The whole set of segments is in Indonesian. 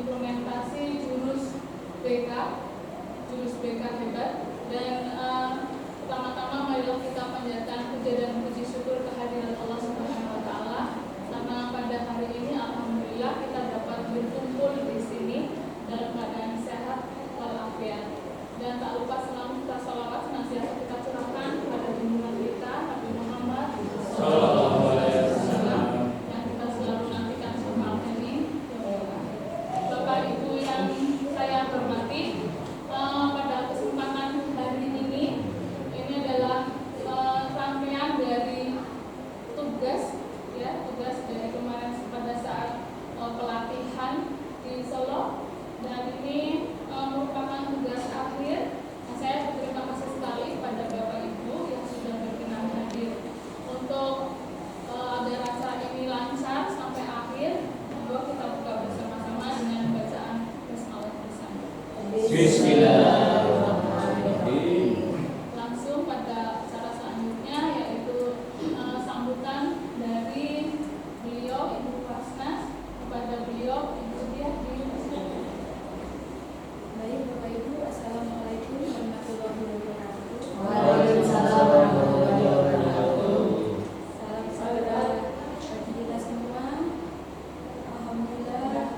implementasi jurus BK hebat. Dan pertama-tama marilah kita panjatkan puja dan puji syukur kehadirat Allah Subhanahu wa taala, karena pada hari ini alhamdulillah kita dapat berkumpul di sini dalam keadaan sehat walafiat. Dan tak lupa selalu kita sholawat senantiasa kita curahkan kepada junjungan kita Nabi Muhammad sallallahu alaihi wasallam yang kita selalu nantikan syafaat ini. Bapak Ibu yang saya hormati, pada kesempatan hari ini adalah rangkaian dari tugas dari kemarin pada saat pelatihan di Solo, dan ini merupakan tugas akhir. Saya berterima kasih sekali pada Bapak Ibu yang sudah berkenan hadir. Untuk agar acara ini lancar sampai akhir, monggo kita buka bersama-sama dengan bacaan basmalah bersama. Bismillahirrahmanirrahim. Langsung pada acara selanjutnya, yaitu sambutan dari beliau Ibu Prasnas. Kepada beliau Ibu Diah di Baik Bapak Ibu, Assalamualaikum warahmatullahi wabarakatuh. Waalaikumsalam warahmatullahi wabarakatuh. Salam sejahtera bagi kita semua. Alhamdulillah,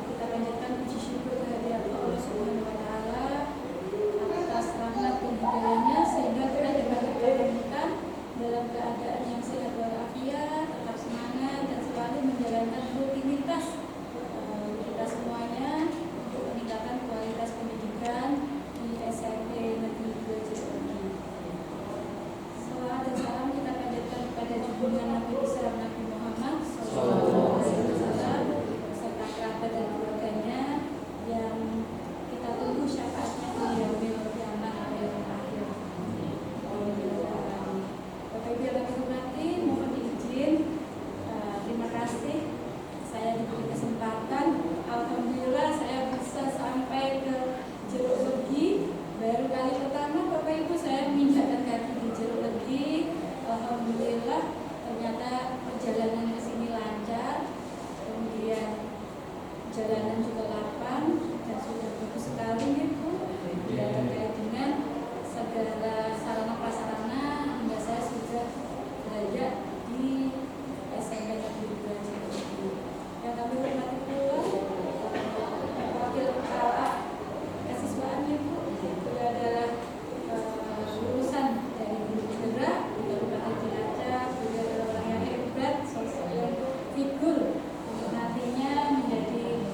kita panjatkan puji syukur kehadirat Allah Subhanahu wa taala atas rahmat dan hidayahnya sehingga kita dapat ditemukan dalam keadaan yang sehat walafiat, tetap semangat dan selalu menjalankan rutinitas kita semuanya untuk meningkatkan kualitas pendidikan di SMP Negeri 2 Cirebon. Salawat dan salam kita panjatkan kepada junjungan Nabi besar Nabi Muhammad sallallahu alaihi wasallam beserta kerabat dan keluarganya yang kita tunggu syafaatnya di yaumil qiyamah yaumil akhir. Bapak Ibu yang kami hormati, mohon izin, terima kasih saya diberi kesempatan. Alhamdulillah saya bisa sampai ke Jeruk Legi. Baru kali pertama Bapak Ibu saya menginjakkan kaki di Jeruk Legi. Alhamdulillah ternyata perjalanan ke sini lancar. Kemudian jalanan juga lapang dan sudah bagus sekali Ibu. Dan terkait dengan segala sarana prasarana hingga saya sudah belajar di SMP Negeri 2 Cirebon. Yang kami hormati pula wakil kepala kesiswaan Ibu, itu adalah lulusan dari Guru Gerak di Kabupaten Cilacap. Beliau adalah orang yang hebat, sosok yang figur untuk nantinya menjadi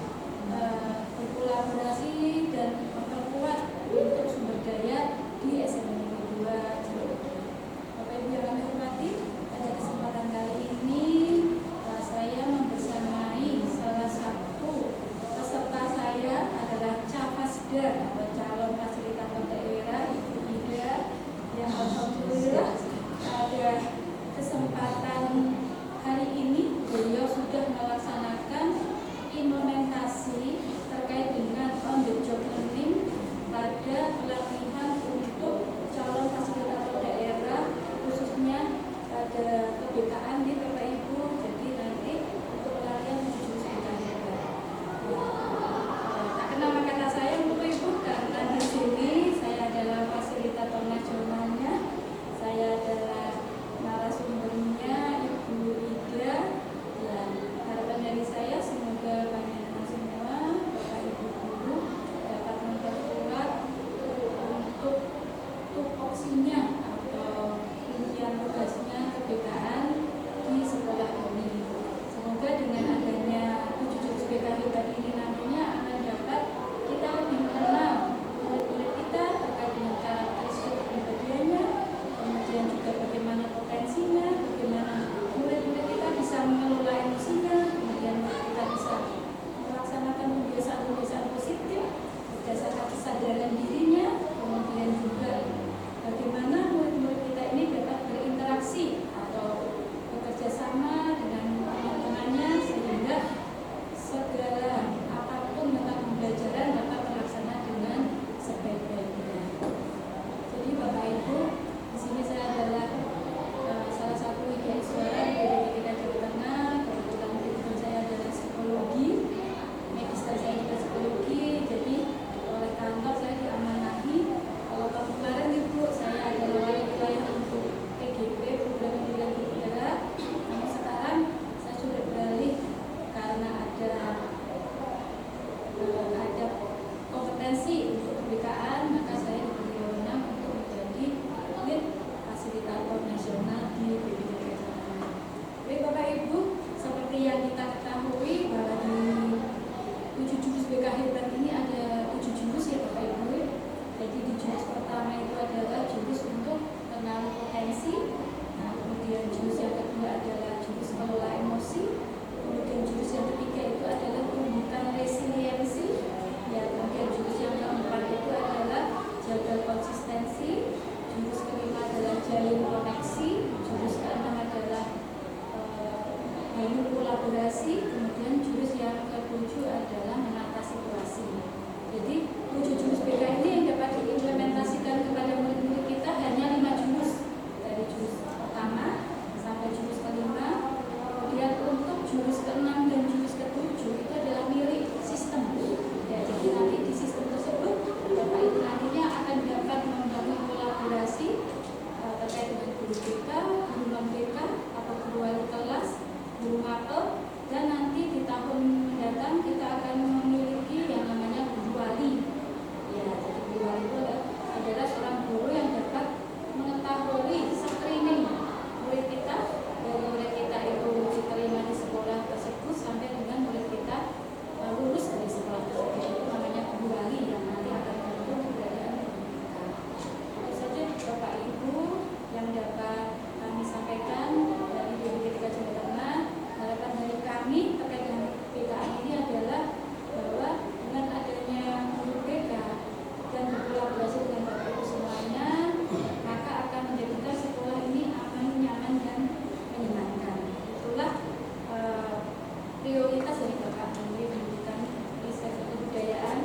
dari Bapak Menteri Pendidikan, Riset dan Kebudayaan,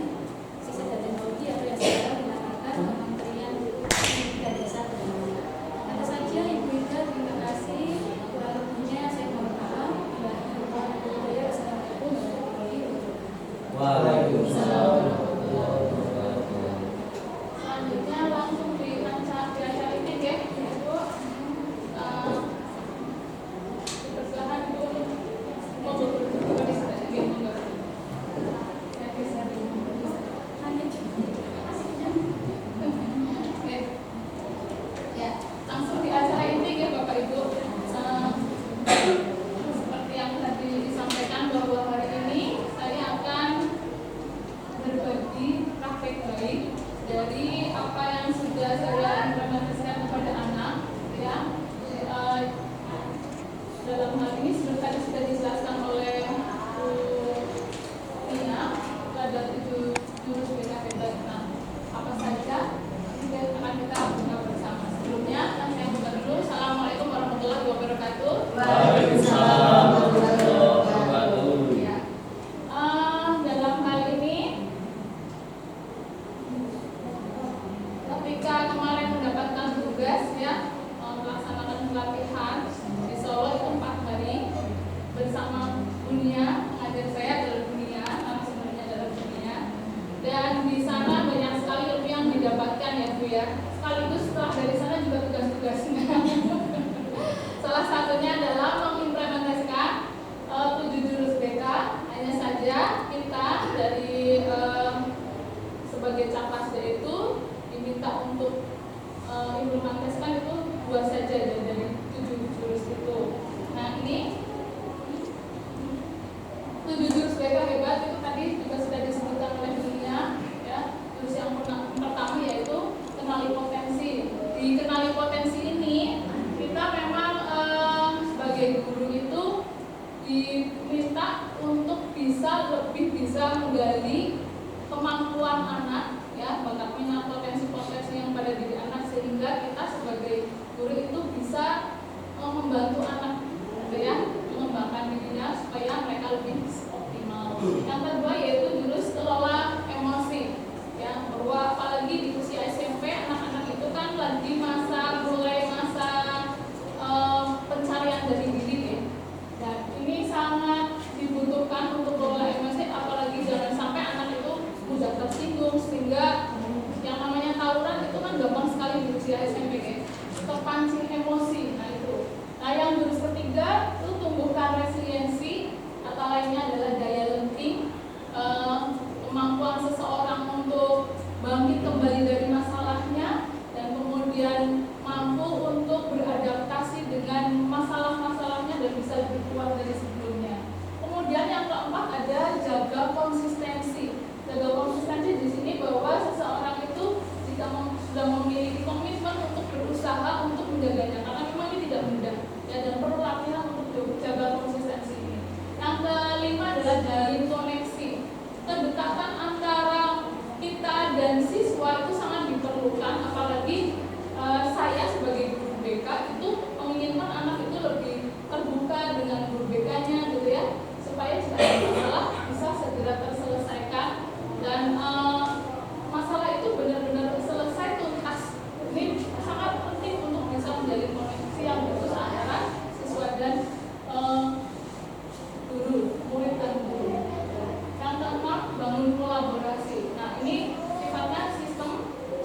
Sisa dan Teknologi atau yang sekarang dinamakan Kementerian Pendidikan Desa dan Menengah. Ada saja Ibu Ida, terima kasih. Kurang lebihnya saya mohon maaf. Wassalamualaikum warahmatullahi wabarakatuh. Waalaikumsalam. Selanjutnya langsung di acara ini ya, Ibu. Dipersilakan Ibu. Langsung di acara ini ya Bapak Ibu. Seperti yang tadi disampaikan bahwa hari ini saya akan berbagi praktek baik dari apa yang sudah saya implementasikan kepada anak, ya. Dalam hal ini sebenarnya sudah dijelaskan oleh Bu Tina, ada 7 jurus BKP. Nah, apa saja akan kita buka bersama. Sebelumnya, saya buka dulu. Assalamualaikum warahmatullahi wabarakatuh. Waalaikumsalam warahmatullahi wabarakatuh. Ya. Dalam hal ini, ketika kemarin mendapatkan tugas ya melaksanakan pelatihan di Solo itu 4 hari bersama Dunia, pengajar saya adalah Dunia, sebenarnya adalah Dunia, dan di sana banyak sekali ilmu yang didapatkan ya Bu ya. Sekaligus setelah dari sana juga tugas-tugasnya. Salah satunya adalah mengimplementasikan 7 jurus BK. Hanya saja kita dari sebagai Capasda itu diminta untuk implementasikan itu 2 saja dari 7 jurus itu. Nah ini 7 jurus BK hebat itu tadi juga sudah disebutkan oleh Dunia ya. Jurus yang pertama yaitu kenali potensi. Di kenali potensi ini kita memang sebagai guru itu diminta untuk lebih bisa menggali kemampuan anak ya, bakat minat potensi-potensi yang pada diri anak, sehingga kita sebagai guru itu bisa membantu anak gitu ya, mengembangkan dirinya supaya mereka lebih optimal. Yang kedua yaitu jurus kelola emosi ya, bahwa apalagi di usia SMP anak-anak itu kan lagi mulai masa pencarian dari diri ya. Dan ini sangat dibutuhkan untuk kelola emosi, apalagi jangan sampai anak itu mudah tersinggung sehingga yang namanya tawuran itu kan gampang sekali di usia SMP ya, terpancing emosi. Nah itu. Nah yang jurus ketiga itu tumbuhkan resiliensi, kata lainnya adalah daya lenting, kemampuan seseorang untuk bangkit kembali dari masalahnya dan kemudian mampu untuk beradaptasi dengan masalah-masalahnya dan bisa lebih kuat dari sebelumnya. Kemudian yang keempat ada jaga konsistensi. Jaga konsistensi di sini bahwa seseorang itu jika sudah memiliki komitmen untuk berusaha untuk menjaganya, karena memang ini tidak mudah ya, dan perlu latihan untuk jaga konsistensi ini. Yang kelima adalah jalin koneksi. Kedekatan antara kita dan siswa itu sangat diperlukan, apalagi saya sebagai guru BK itu menginginkan anak itu lebih terbuka dengan guru BK-nya gitu ya, supaya jika ada masalah bisa segera terselesaikan dan masalah itu benar-benar selesai tuntas. Ini sangat penting untuk bisa menjalin koneksi yang bagus antara siswa dan guru, murid dan guru. Yang keenam, bangun kolaborasi. Nah ini sifatnya sistem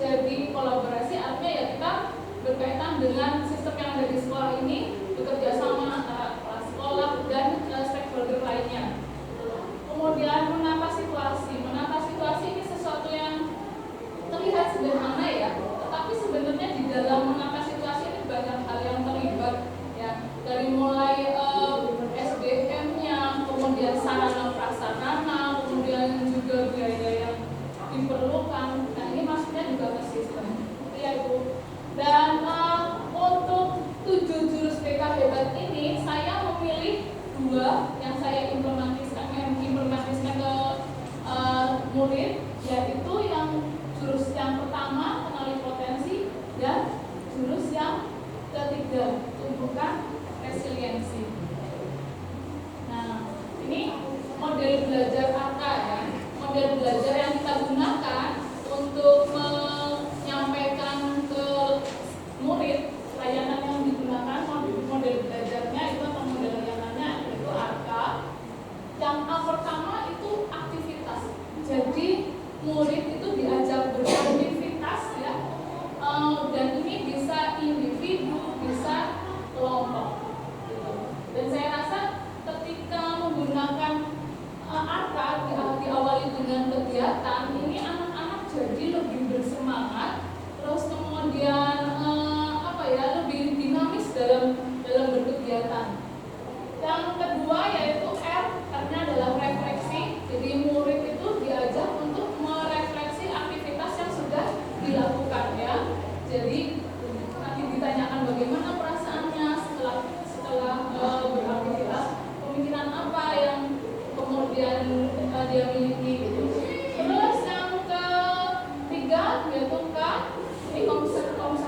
jadi kolaborasi, artinya ya kita berkaitan dengan sistem yang ada di sekolah ini, bekerja sama antara kepala sekolah dan stakeholder lainnya. Kemudian menata situasi. Menata situasi ini sesuatu yang terlihat sederhana ya, tetapi sebenarnya di dalam menata situasi ini banyak hal yang terlibat ya, dari mulai SDM-nya, kemudian sarana prasarana, kemudian juga biaya yang diperlukan. Nah ini maksudnya juga ke sistem ya Bu. Dan untuk 7 jurus BK hebat ini saya memilih 2 yang saya implementasikan ke murid, yaitu yang jurus yang pertama kenali potensi dan jurus yang ketiga tumbuhkan resiliensi. Nah ini Jadi murid itu diajak beraktivitas ya, dan ini bisa individu, bisa kelompok. Dan saya rasa ketika menggunakan arka diawali dengan kegiatan, ini anak-anak jadi lebih bersemangat, terus kemudian lebih dinamis dalam berkegiatan. Yang kedua yaitu R-nya adalah refleksi. Jadi murid itu diajak untuk merefleksi aktivitas yang sudah dilakukan ya. Jadi nanti ditanyakan bagaimana perasaannya setelah beraktivitas, pemikiran apa yang kemudian dia miliki gitu. Terus yang ketiga yaitu K, ini konseptual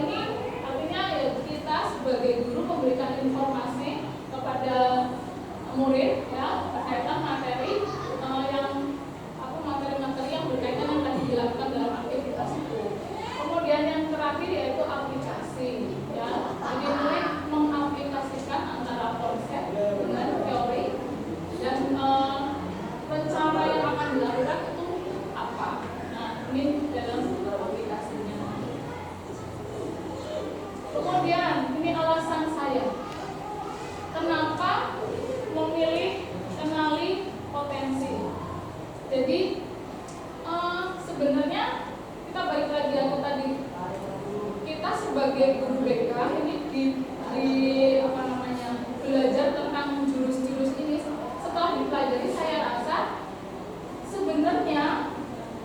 ini artinya ya kita sebagai guru memberikan informasi kepada murid ya berkaitan materi materi yang berkaitan yang tadi dilakukan dalam aktivitas itu. Kemudian yang terakhir yaitu aplikasi ya. Jadi murid mengaplikasikan antara konsep dengan teori dan rencana yang akan dilakukan itu apa. Nah, ini dalam aplikasinya. Kemudian ini alasan saya kenapa memilih kenali potensi. Jadi sebenarnya kita balik lagi yang tadi, kita sebagai guru BK ini belajar tentang jurus-jurus ini. Setelah dipelajari saya rasa sebenarnya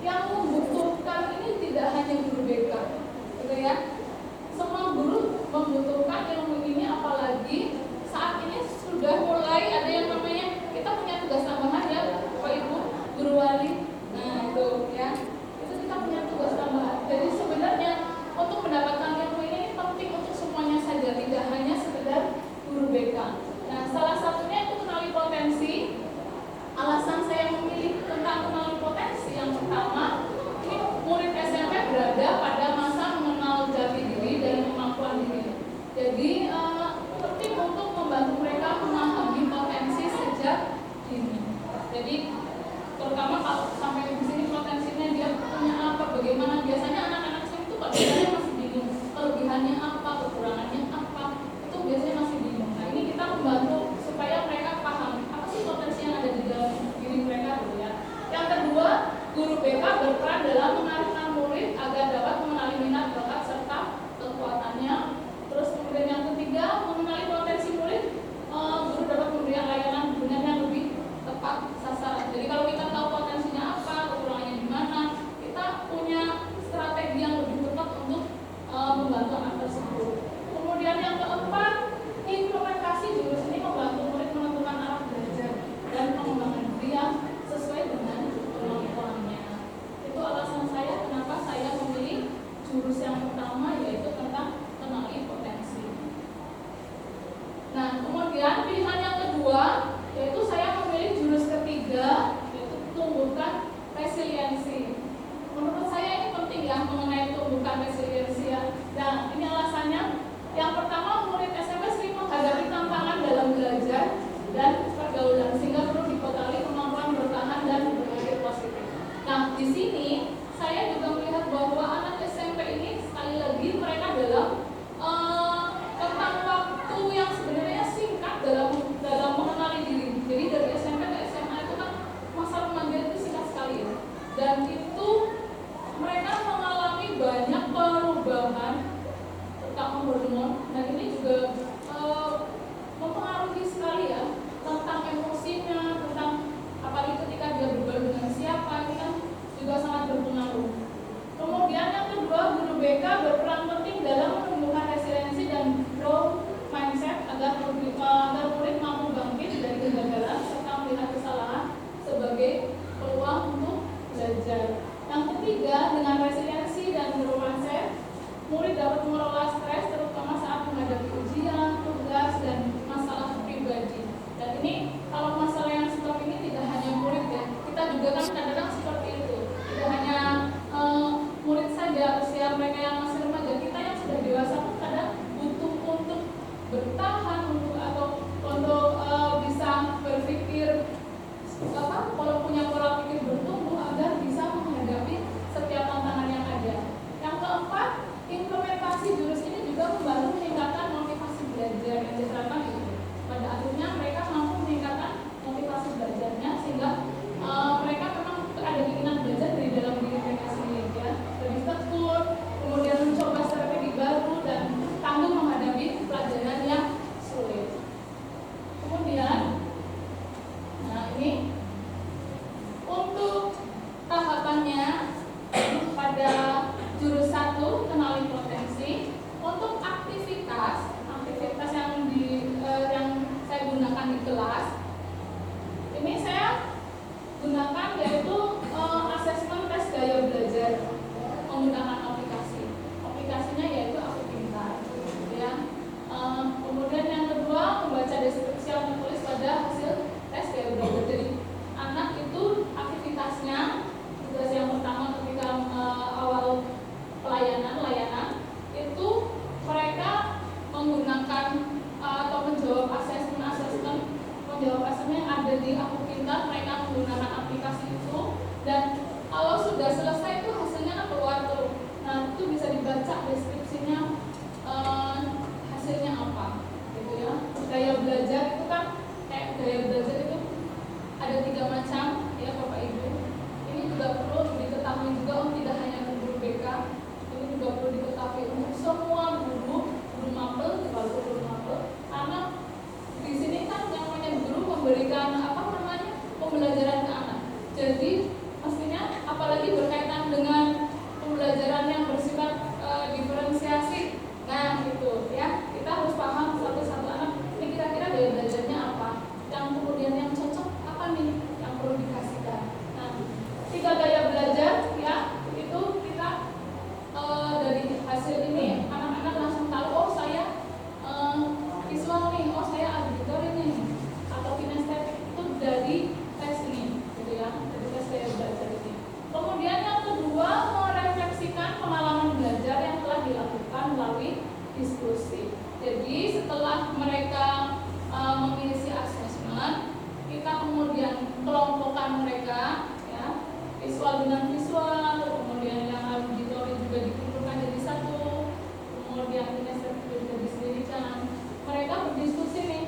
yang membutuhkan ini tidak hanya guru BK, gitu ya. Semua guru membutuhkan ilmu ini, apalagi saat ini sudah mulai ada yang namanya kita punya tugas tambahan ya, Bapak Ibu guru wali. Nah itu ya, itu kita punya tugas tambahan. Jadi sebenarnya untuk mendapatkan ilmu ini penting untuk semuanya saja, tidak hanya sekedar guru BK. Nah salah satunya itu kenali potensi. Alasan saya memilih tentang kenali potensi yang pertama, ini murid SMP berada pada masa mengenal jati diri dan kemampuan diri. Jadi penting untuk membantu mereka memahami potensi sejak dini. Jadi terutama kalau sampai di sini potensinya dia punya apa, bagaimana. Biasanya anak-anak sini tuh sebenarnya masih bingung kelebihannya apa, kekurangannya apa, itu biasanya masih bingung. Nah ini kita membantu supaya mereka paham apa sih potensi yang ada di dalam diri mereka gitu ya. Yang kedua, guru BK berperan dalam mengarahkan murid agar dapat mengenali minat, bakat serta kekuatannya. Terus kemudian yang ketiga, mengenali potensi murid, guru dapat memberikan layanan dengan yang lebih tepat sasaran. Jadi kalau kita tahu potensinya apa, kekurangannya di mana, kita punya strategi yang lebih tepat untuk membantu anak tersebut. Kemudian yang keempat, implementasi jurus ini membantu murid menentukan arah belajar dan pengembangan diri yang sesuai dengan kemampuannya. Itu alasan saya kenapa saya memilih jurus yang pertama, yaitu tentang kenali potensi. Nah, kemudian pilihan yang kedua, yaitu saya memilih jurus ketiga, yaitu tumbuhkan resiliensi. Menurut saya ini penting ya mengenai tumbuhkan resiliensi ya. Nah, ini alasannya. Yang pertama, murid SMP sering menghadapi tantangan dalam belajar dan pergaulan, sehingga perlu dibekali kemampuan bertahan dan berpikir positif. Nah, di sini saya juga melihat bahwa anak SMP ini sekali lagi mereka dalam tentang waktu yang sebenarnya singkat dalam mengenali diri jawab assignment ada di Aku Pintar, mereka menggunakan aplikasi itu, dan kalau sudah selesai itu hasilnya kan keluar tuh. Nah itu bisa dibaca deskripsinya, hasilnya apa gitu ya. Gaya belajar itu kan gaya belajar itu ada 3 macam ya Bapak Ibu. Ini juga perlu diketahui juga, tidak hanya guru BK, ini juga perlu diketahui untuk semua guru mapel, karena di sini kan yang namanya guru memberikan pembelajaran ke anak. Jadi pastinya apalagi berkaitan dengan pembelajaran yang bersifat diferensiasi. Nah itu ya, kita harus paham satu-satu anak ini kira-kira gaya belajarnya apa, yang kemudian yang cocok apa nih yang perlu dikasihkan. Nah 3 gaya belajar ya, itu kita dari hasil ini anak-anak langsung tahu, oh saya visual nih, oh saya auditory nih, atau kinestetik itu dari tes ini gitu ya, dari tes gaya belajar ini. Kemudian yang kedua, merefleksikan pengalaman belajar yang telah dilakukan melalui diskusi. Jadi setelah mereka mengisi asesmen, kita kemudian kelompokkan mereka ya, visual dengan visual, kemudian yang auditory juga dikumpulkan jadi satu, kemudian kinestetik juga disendirikan. Mereka berdiskusi nih,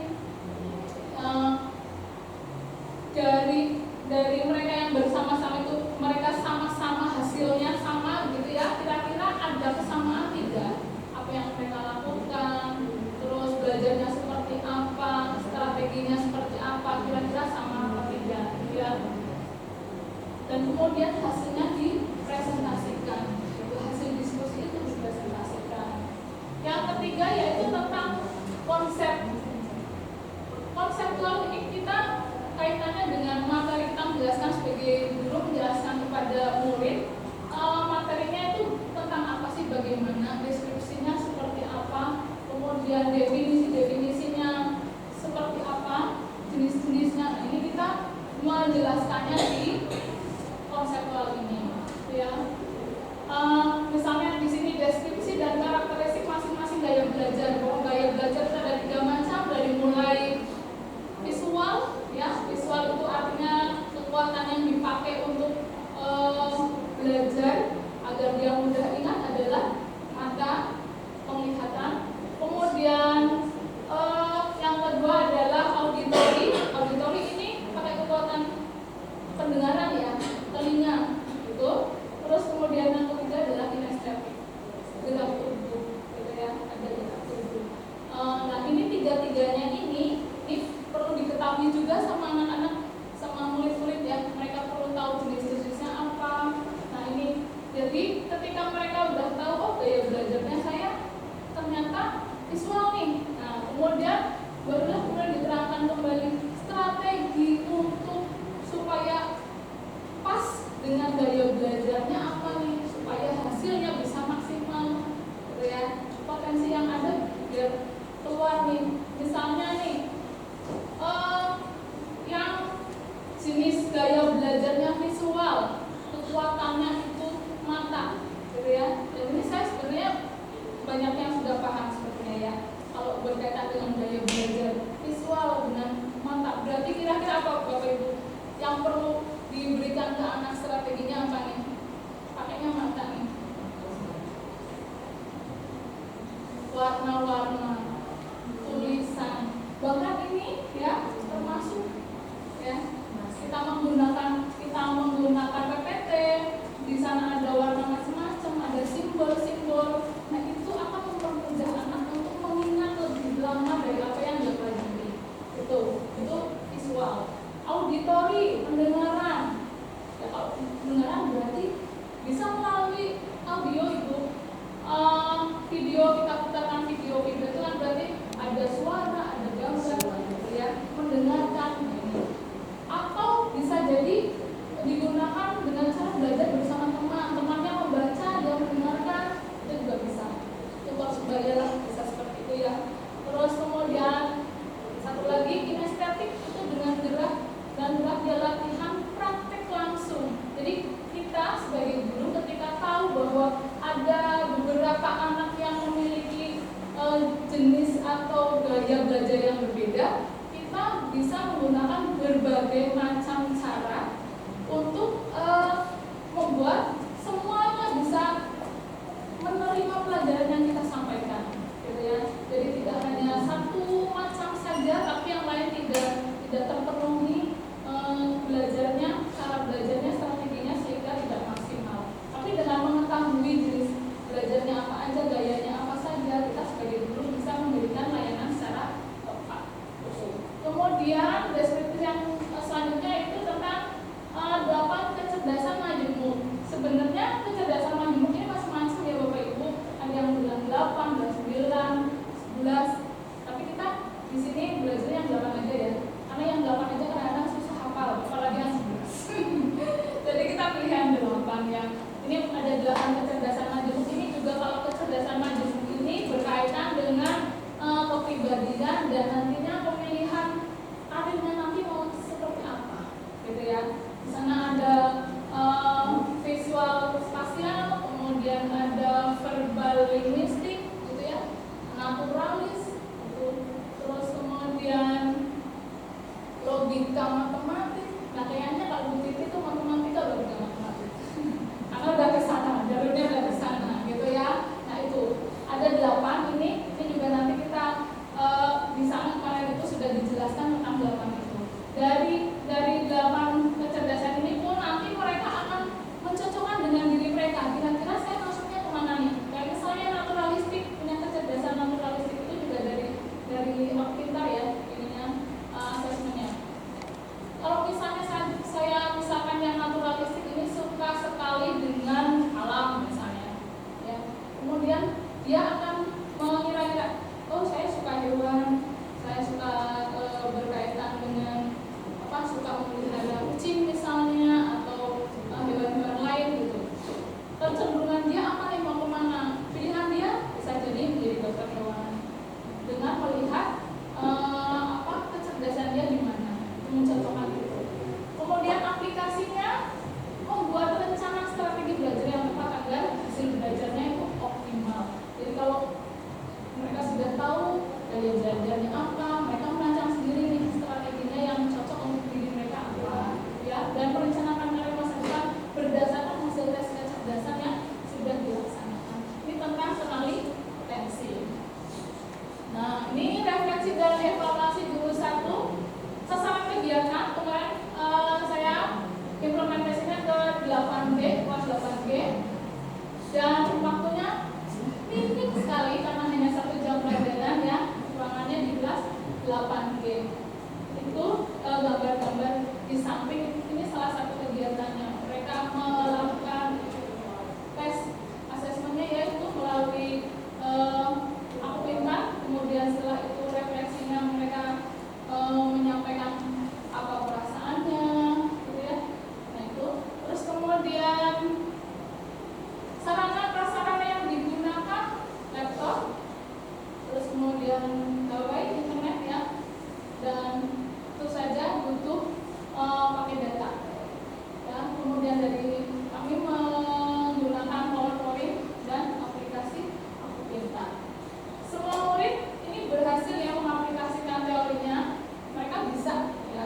dari mereka yang bersama-sama itu, mereka sama-sama hasilnya sama gitu ya, kira-kira ada kesamaan tidak apa yang mereka lakukan, terus belajarnya seperti apa, strateginya seperti apa, kira-kira sama apa tidak gitu ya. Dan kemudian hasilnya dipresentasikan, itu hasil diskusi itu dipresentasikan. Yang ketiga yaitu tentang konseptual. Ini kita kaitannya dengan materi, kita menjelaskan sebagai guru, menjelaskan kepada murid materinya itu tentang apa sih, bagaimana deskripsinya seperti apa, kemudian definisinya seperti apa, jenis-jenisnya. Nah, ini kita menjelaskannya di konseptual ini ya. Misalnya di sini deskripsi dan karakteristik masing-masing gaya belajar. Gaya belajar itu ada 3 macam, dari mulai visual ya, visual itu artinya kekuatan yang dipakai untuk belajar agar dia mudah ingat adalah mata, penglihatan. Kemudian yang kedua adalah auditory. Auditory ini pakai kekuatan pendengaran ya, telinga gitu. Terus kemudian yang ketiga adalah kinestetik, gerak tubuh gitu ya, ada gerak tubuh. Nah ini 3-tiganya ini perlu diketahui juga sama anak-anak, sama murid-murid ya. Mereka perlu tahu jenis-jenisnya apa. Nah ini, jadi ketika mereka udah tahu, oh gaya belajarnya saya ternyata visual nih. Nah kemudian barulah kemudian diterangkan kembali strategi untuk supaya pas dengan gaya belajarnya apa nih, supaya hasilnya bisa maksimal gitu ya, potensi yang ada biar keluar nih. Misalnya nih yang jenis gaya belajarnya visual, kekuatannya itu mata gitu ya. Dan ini saya sebenarnya banyak yang sudah paham sebenarnya ya, kalau berkaitan dengan gaya belajar visual dengan mata. Berarti kira-kira apa Bapak Ibu yang perlu diberikan ke anak, strateginya apa nih? Pakainya mata nih, warna-warna, tulisan, bahkan ini ya termasuk ya kita menggunakan PPT, di sana ada warna macam-macam, ada simbol-simbol. Nah itu akan mempermudah anak untuk mengingat lebih lama dari apa yang dia pelajari. Itu visual. Auditory, pendengaran. Ya, kalau pendengaran berarti bisa melalui audio itu. Video, kita putarkan video itu kan berarti ada suara, ada gambar gitu ya, mendengarkan ini. Atau bisa jadi digunakan dengan cara belajar bersama teman-temannya, membaca, dia mendengarkan, itu juga bisa. Itu bayalah bisa seperti itu ya. Terus kemudian satu lagi kinestetik, itu dengan gerak dia latihan praktek langsung. Jadi kita sebagai guru ketika tahu bahwa ada beberapa anak yang memiliki jenis atau gaya belajar yang berbeda, kita bisa menggunakan berbagai macam cara untuk membuat semuanya bisa menerima pelajaran yang kita sampaikan, gitu ya. Jadi tidak hanya satu macam saja, tapi yang lain tidak terpenuhi belajarnya, cara belajarnya, strateginya sehingga tidak maksimal. Tapi dengan mengetahui jenis belajarnya apa aja, gayanya apa saja, kita sebagai guru bisa memberikan layanan secara tepat. Kemudian deskripsi yang selanjutnya itu tentang 8 kecerdasan majemuk. Sebenarnya kecerdasan majemuk ini macam-macam ya Bapak Ibu. Ada yang bilang 8, 9, 11. Tapi kita di sini belajar yang 8 aja ya. Karena yang 8 aja kadang-kadang susah hafal, apalagi yang 11. Jadi kita pilih yang 8 ya. Ini ada 8 kecerdasan majemuk. Ini juga kalau kecerdasan majemuk ini berkaitan dengan kepribadian dan nantinya pemilihan karirnya nanti mau seperti apa, gitu ya. Di sana ada visual spasial, kemudian ada verbal linguistik, gitu ya, naturalis, gitu. Terus kemudian logika matematik. Nah kayaknya kalau Bu Titi itu matematika logika matematik, karena udah ke sana, jalurnya udah ke sana, gitu ya. Nah itu ada 8 ini juga nanti kita di sana kemarin itu sudah dijelaskan tentang 8 itu. Dari 8 kecerdasan ini pun nanti mereka akan mencocokkan dengan diri mereka. Kira-kira saya masuknya kemana nih? Kayak misalnya naturalistik, punya kecerdasan naturalistik itu juga dari Pintar ya, ininya asesmennya. Kalau misalnya saya misalkan yang naturalistik ini suka sekali dengan alam misalnya, ya. Kemudian dia akan mengira-kira, oh saya suka hewan, saya suka berkaitan dengan suka memelihara kucing misalnya atau hewan-hewan lain gitu. Kecenderungan dia apa nih, mau kemana? Pilihan dia bisa jadi menjadi dokter hewan dengan melihat kecerdasan dia di mana, mencocokkan itu. Kemudian aplikasinya membuat rencana strategi belajar yang tepat agar hasil belajarnya itu optimal. Jadi kalau mereka sudah tahu gaya belajarnya apa, mereka merancang sendiri nih strateginya yang cocok untuk diri mereka apa, ya, dan merencanakan karir masa depan berdasarkan hasil tes kecerdasan yang sudah dilaksanakan. Ini tentang sekali potensi. Nah, ini refleksi dan evaluasi judul 1 sasaran kegiatan. Kemarin saya implementasinya ke 8G, kelas 8G, dan waktunya minim sekali karena hanya 1 jam pelajaran ya. Ruangannya di kelas 8G. Itu gambar-gambar di samping ini salah satu kegiatannya. Mereka melakukan tes asesmennya yaitu melalui Aku Pintar. Kemudian setelah itu refleksinya mereka menyampaikan apa perasaannya, gitu ya. Nah itu. Terus kemudian sarana prasarana yang digunakan laptop, terus kemudian gawai internet ya, dan tentu saja butuh pakai data ya. Kemudian dari kami menggunakan PowerPoint dan aplikasi Aku Pintar. Semua murid ini berhasil ya mengaplikasikan teorinya. Mereka bisa ya,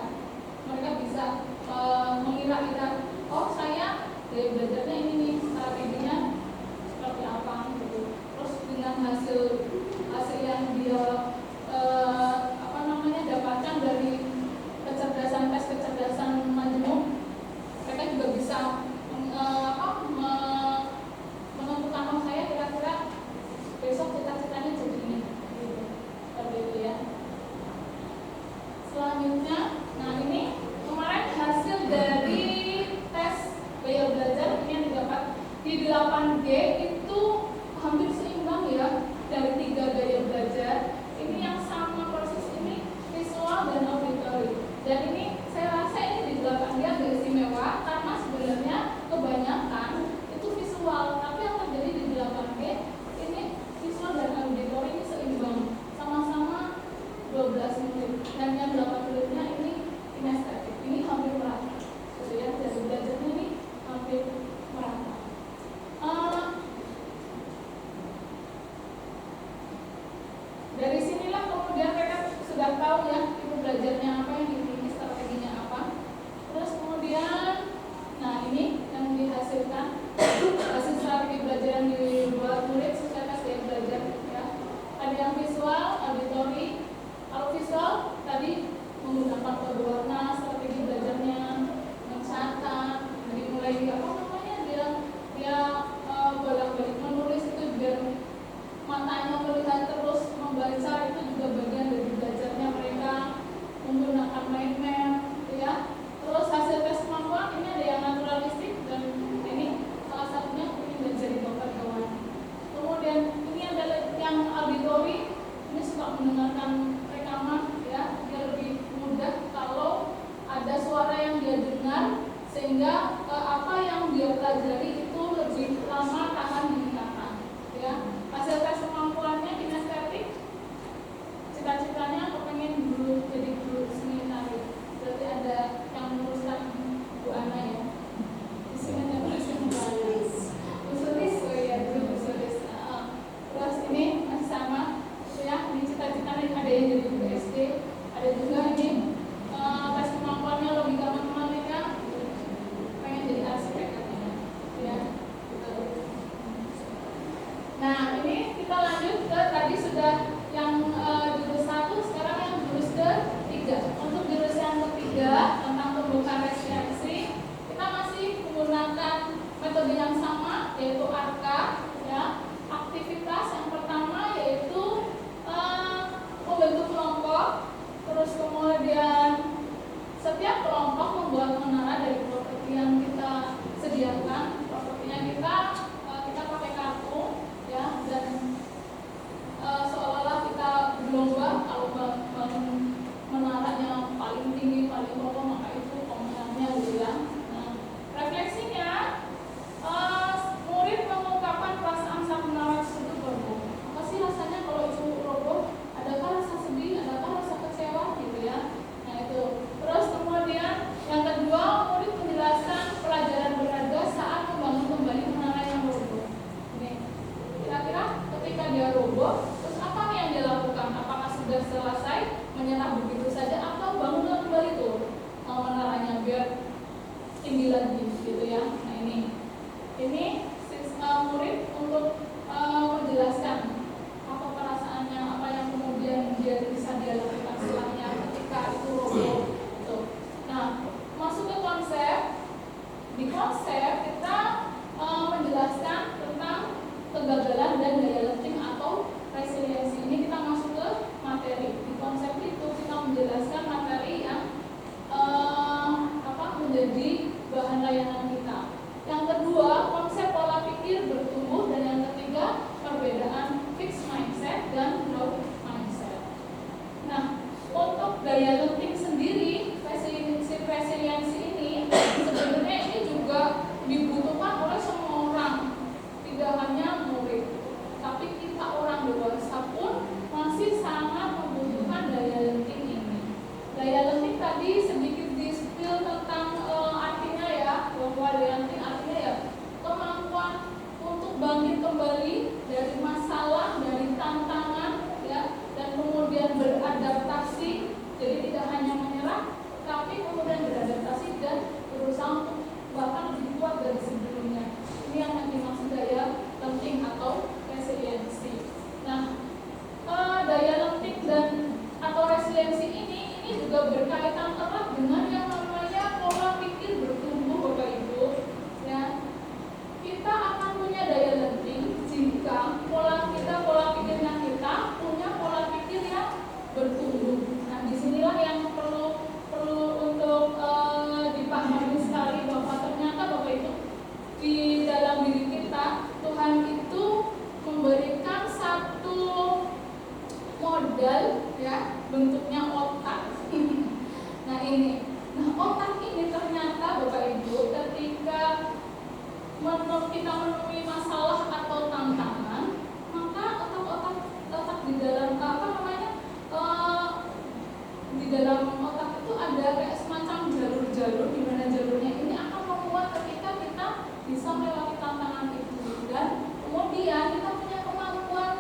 mereka bisa mengira-ira, oh saya dari belajarnya ini nih, strateginya seperti apa gitu. Terus dengan hasil yang dia dapatkan dari tes kecerdasan majemuk, mereka juga bisa menentukan, oh saya kira-kira besok cita-citanya jadi ini gitu. Seperti itu ya. Selanjutnya, nah ini kemarin hasil dari tes gaya belajar ini yang didapat di 8G itu hampir seimbang ya, dari 3 gaya belajar. Ini berwarna, strategi belajarnya, mencatat, jadi mulai dia bolak-balik menulis itu biar matanya melihat terus membaca, itu juga bagian dari belajarnya mereka, menggunakan mind map, ya. Terus hasil tes kemampuan ini ada yang naturalistik dan ini salah satunya ingin menjadi dokter hewan. Kemudian ini adalah yang auditori, ini suka mendengarkan rekaman, ya, dia lebih mudah kalau ada suara yang dia dengar sehingga apa yang dia pelajari itu lebih lama tahan di ingatan, ya. Hasil tes kemampuannya kinestetik, cita-citanya kepengen dulu jadi guru seni tari. Berarti ada yang menuliskan Bu Ana, ya. Di sini ada menuliskan Bu Ana. Usulis, oh iya, dulu usulis. Terus ini masih sama, ya. Ini cita-citanya ada yang jadi guru SD, ada juga ini tes kemampuannya logika matematika, pengen jadi arsitek katanya, ya. Nah, ini kita lanjut ke tadi sudah yang jurus 1, sekarang yang jurus ke-3. Untuk jurus yang ketiga tentang pembukaan resiliensi, kita masih menggunakan metode yang sama, yaitu ARKA, ya. Aktivitas yang pertama yaitu membentuk kelompok, terus kemudian setiap kelompok membuat menara dari properti yang kita sediakan. Propertinya kita pakai kartu, ya, dan seolah-olah kita berlomba kalau bangun menaranya paling tinggi, paling kokoh, maka itu pemenangnya, gitu ya. Nah, refleksinya murid mengungkapkan perasaan saat menara tersebut roboh. Apa sih rasanya kalau itu roboh? Adakah rasa sedih? Adakah rasa kecewa? Gitu ya. Nah, itu. Terus kemudian yang kedua, murid menjelaskan pelajaran berharga saat membangun kembali menara yang roboh. Ini kira-kira ketika dia roboh, terus apa nih yang dia lakukan? Apakah sudah selesai menyerah begitu saja atau bangun kembali tuh menaranya biar tinggi lagi, gitu ya. Nah, ini murid untuk menjelaskan apa perasaannya, apa yang kemudian bisa dia lakukan setelahnya ketika itu roboh. Gitu. Nah, masuk ke konsep. Di konsep kita menjelaskan tentang kegagalan dan daya lenting atau resiliensi. Ini kita masuk ke materi. Di konsep itu kita menjelaskan materi yang menjadi bahan layanan kita. Yang kedua, konsep pola pikir bertumbuh, dan yang ketiga, perbedaan fixed mindset dan growth mindset. Nah, untuk daya lenting sendiri, resiliensi ini sebenarnya ini juga dibutuhkan oleh semua orang, tidak hanya murid, tapi kita orang dewasa pun masih sangat membutuhkan daya lenting ini. Daya lenting tadi sedikit di-spill tentang artinya, ya, bahwa daya lenting artinya ya kemampuan untuk bangkit kembali dari masalah, dari tantangan, ya, dan kemudian beradaptasi. Jadi tidak hanya menyerah, tapi kemudian beradaptasi dan berusaha untuk bahkan lebih kuat dari sebelumnya. Ini yang dimaksud daya lenting atau resiliensi. Nah, daya lenting dan atau resiliensi ini juga berkaitan erat dengan yang namanya pola pikir bertumbuh, Bapak Ibu, ya. Kita akan punya daya lenting jika pola pikirnya kita punya pola pikir yang bertumbuh. Nah, disinilah yang perlu untuk dipahami sekali, bahwa ternyata Bapak Ibu di dalam diri kita Tuhan itu memberikan satu modal, ya, bentuknya otak. Nah, otak ini ternyata Bapak Ibu ketika kita menemui masalah atau tantangan, maka otak di dalam di dalam otak itu ada kayak semacam jalur-jalur, di mana jalurnya ini akan membuat ketika kita bisa melewati tantangan itu, dan kemudian kita punya kemampuan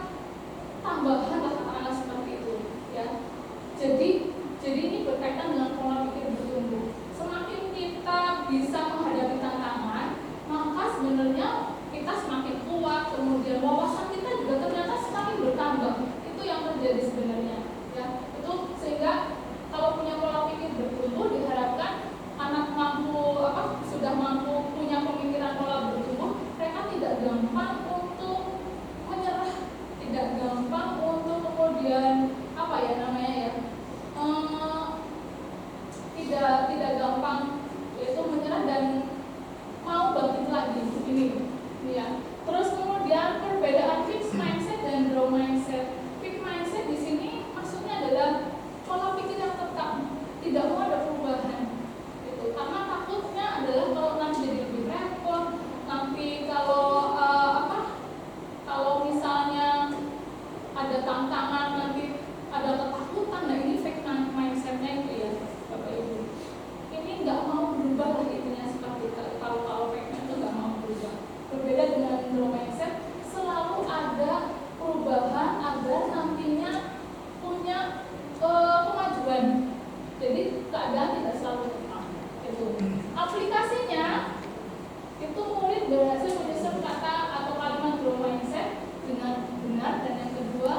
tambahan katakanlah seperti itu, ya. Jadi ini berkaitan dengan pola pikir bertumbuh. Semakin kita bisa menghadapi tantangan, maka sebenarnya kita semakin kuat, kemudian wawasan kita juga ternyata semakin bertambah. Itu yang terjadi sebenarnya, ya. Itu sehingga kalau punya pola pikir bertumbuh tidak gampang yaitu menyerah dan mau bangkit lagi ini ya. Terus kemudian perbedaan fixed mindset dan growth mindset. Fixed mindset di sini maksudnya adalah pola pikir yang tetap, tidak mau ada perubahan. Itu karena takutnya adalah kalau nanti jadi lebih repot, nanti kalau misalnya ada tantangan, nanti ada ketakutan. Nah ini fixed mindsetnya itu ya Bapak Ibu. Ini nggak mau berubah lah intinya seperti itu. Kalau fixed itu nggak mau berubah. Berbeda dengan growth mindset, selalu ada perubahan agar nantinya punya kemajuan. Jadi keadaan tidak selalu tetap. Itu aplikasinya itu murid berhasil menyusun kata atau kalimat growth mindset dengan benar, dan yang kedua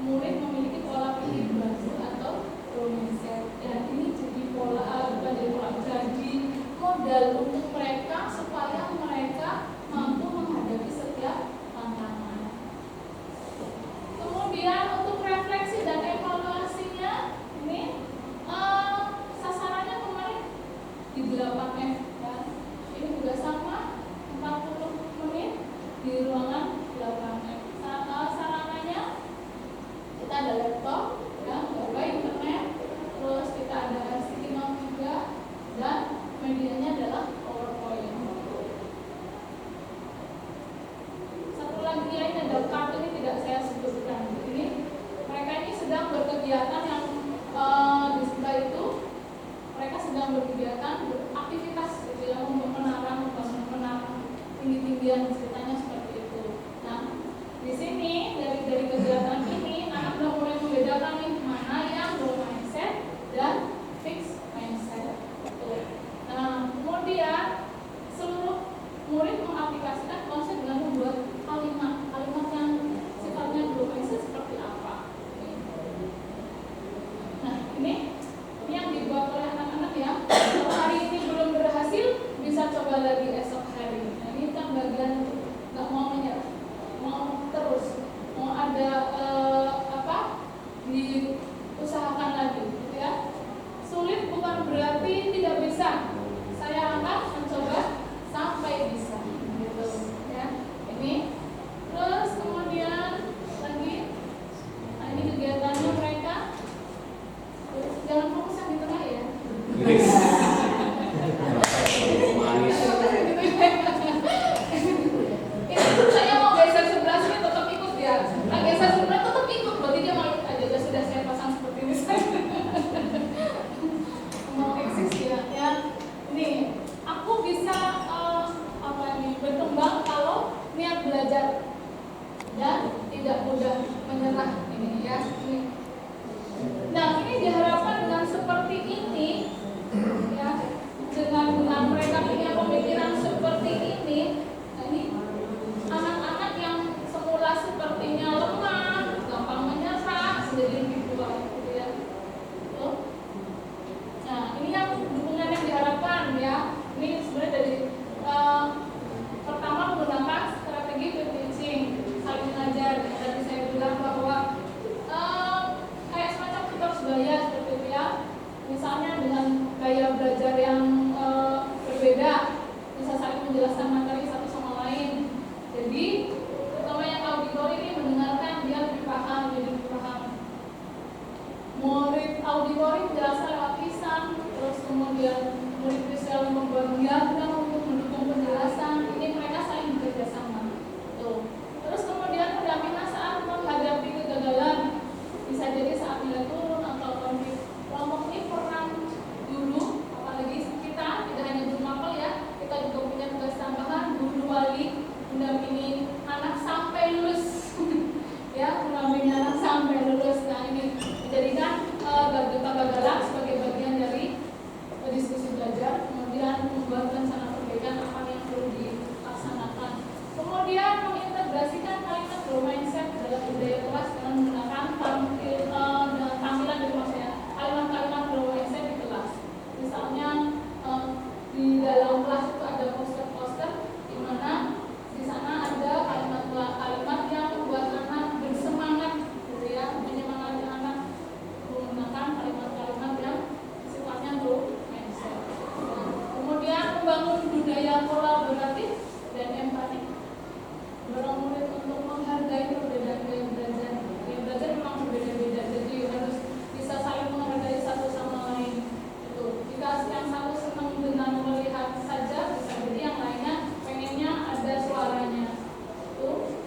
murid memiliki pola pikir baru atau growth mindset. Dan ini jadi jadi modal untuk mereka supaya mereka mampu menghadapi setiap tantangan. Kemudian untuk refleksi dan evaluasinya ini sasarannya kemarin di 8F ya. Ini juga sama 40 menit di ruangan 8F. Sarananya kita ada laptop ya, ada internet, terus kita ada sticky note juga, dan medianya adalah PowerPoint. Satu lagi ya, ini ada kartu, ini tidak saya sebutkan. Ini mereka ini sedang berkegiatan yang di sebelah itu mereka sedang berkegiatan beraktivitas gitu ya, membangun menara tinggi-tinggian, ceritanya seperti itu. Nah di sini dari kegiatan ini anak sudah mulai membedakan nih mana yang growth mindset dan fixed mindset. Nah kemudian seluruh murid mengaplikasikan konsep dengan membuat kalimat yang sifatnya growth mindset seperti apa. Nah ini yang dibuat oleh anak-anak ya. Kalau hari ini belum berhasil, bisa coba lagi esok hari. Nah ini kan bagian nggak mau menyerah, mau terus, mau ada diusahakan lagi, gitu ya. Sulit bukan berarti tidak bisa. Saya akan mencoba sampai bisa, gitu ya. Ini terus kemudian lagi, nah ini kegiatannya mereka. Jangan fokus yang di tengah ya. Itu saya mau geser sebelah sini tetap ikut ya. Nah geser sebelah tetap ikut, berarti dia mau ikut aja. Sudah saya pasang seperti ini. Mau eksis ya. Nih, aku bisa berkembang kalau niat belajar dan tidak mudah menyerah. Ini ya. Ini. Nah ini diharapkan dengan seperti ini ya, dengan mereka punya pemikiran seperti ini. Nah ini anak-anak yang semula sepertinya lemah, gampang menyerah, menjadi lebih kuat gitu ya. Nah ini yang dukungan yang diharapkan ya. Ini sebenarnya dari pertama menggunakan strategi peer teaching, saling mengajar. Tadi saya bilang bahwa kayak semacam tutor sebaya seperti itu ya. Misalnya dengan gaya belajar yang berbeda, bisa saling menjelaskan materi satu sama lain. Jadi terutama yang auditori ini mendengarkan, dia lebih paham, jadi lebih paham. Murid auditori menjelaskan lewat lisan, terus kemudian murid visual membuat diagram untuk mendukung penjelasan. Ini mereka saling bekerja sama. Tuh. Terus kemudian pendampingan saat menghadapi kegagalan, bisa jadi saat nilai turun atau konflik. Kelompok ini peran guru, apalagi kita tidak hanya guru mapel ya, kita juga punya tugas tambahan, guru wali mendampingi anak sampai lulus. Ya, mendampingi anak sampai lulus. Nah ini dijadikan kegagalan sebagai bagian dari diskusi belajar. belajar kolaboratif dan empati, dorong murid untuk menghargai perbedaan gaya belajar. Gaya belajar memang berbeda-beda, jadi harus bisa saling menghargai satu sama lain. Itu jika yang satu senang dengan melihat saja, bisa jadi yang lainnya pengennya ada suaranya.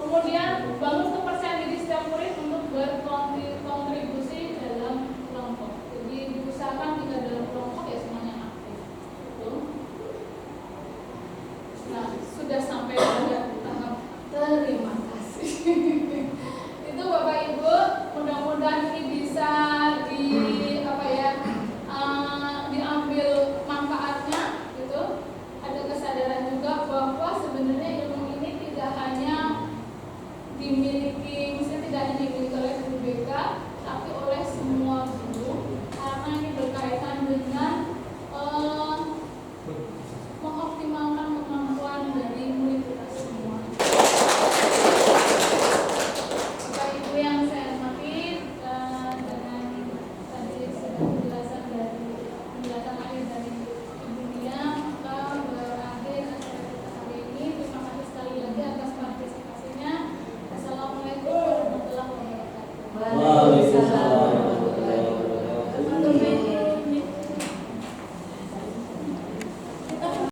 Kemudian bangun kepercayaan diri setiap murid untuk berkontribusi dalam kelompok. Jadi diusahakan jika dalam kelompok ya semuanya aktif. Nah, sudah sampai pada tahap terima kasih. Itu Bapak Ibu, mudah-mudahan ini bisa diambil manfaatnya gitu. Ada kesadaran juga bahwa sebenarnya ilmu ini tidak hanya dimiliki oleh BK, tapi oleh